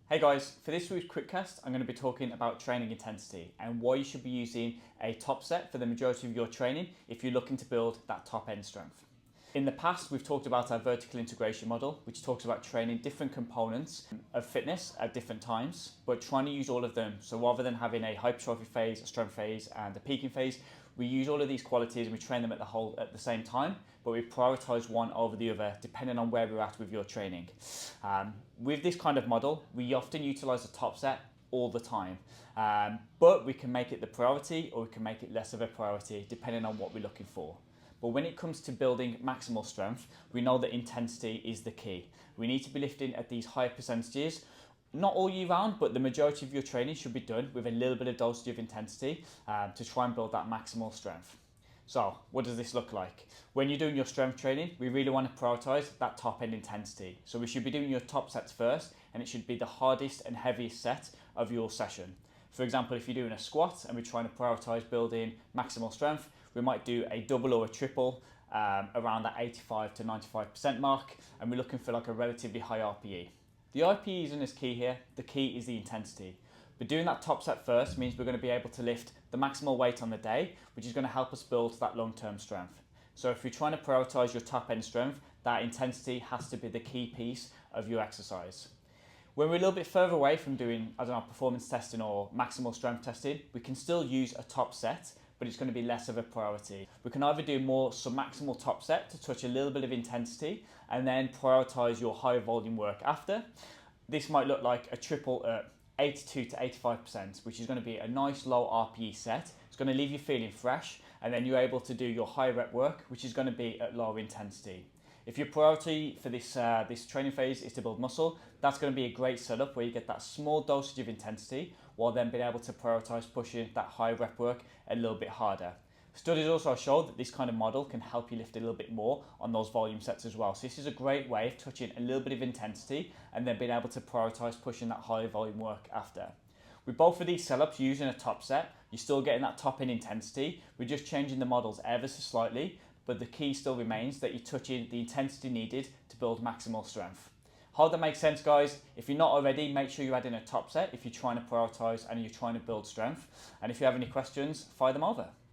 Hey guys, for this week's Quickcast, I'm going to be talking about training intensity and why you should be using a top set for the majority of your training if you're looking to build that top end strength. In the past, we've talked about our vertical integration model, which talks about training different components of fitness at different times, but trying to use all of them. So rather than having a hypertrophy phase, a strength phase, and a peaking phase, we use all of these qualities and we train them at the same time, but we prioritize one over the other depending on where we're at with your training. With this kind of model, we often utilize a top set all the time, but we can make it the priority or we can make it less of a priority depending on what we're looking for. But when it comes to building maximal strength, we know that intensity is the key. We need to be lifting at these higher percentages, not all year round, but the majority of your training should be done with a little bit of dosage of intensity to try and build that maximal strength. So what does this look like? When you're doing your strength training, we really want to prioritize that top end intensity. So we should be doing your top sets first, and it should be the hardest and heaviest set of your session. For example, if you're doing a squat and we're trying to prioritize building maximal strength, we might do a double or a triple around that 85 to 95% mark, and we're looking for like a relatively high RPE. The RPE isn't as key here, the key is the intensity. But doing that top set first means we're going to be able to lift the maximal weight on the day, which is going to help us build that long-term strength. So if you're trying to prioritize your top end strength, that intensity has to be the key piece of your exercise. When we're a little bit further away from doing, performance testing or maximal strength testing, we can still use a top set, but it's going to be less of a priority. We can either do more submaximal top set to touch a little bit of intensity and then prioritize your high volume work after. This might look like a triple at 82 to 85%, which is going to be a nice low RPE set. It's going to leave you feeling fresh, and then you're able to do your high rep work, which is going to be at lower intensity. If your priority for this training phase is to build muscle, that's going to be a great setup where you get that small dosage of intensity while then being able to prioritize pushing that high rep work a little bit harder. Studies also show that this kind of model can help you lift a little bit more on those volume sets as well. So this is a great way of touching a little bit of intensity and then being able to prioritize pushing that high volume work after. With both of these setups using a top set, you're still getting that top in intensity. We're just changing the models ever so slightly, but the key still remains that you're touching the intensity needed to build maximal strength. Hope that makes sense, guys. If you're not already, make sure you're adding a top set if you're trying to prioritize and you're trying to build strength. And if you have any questions, fire them over.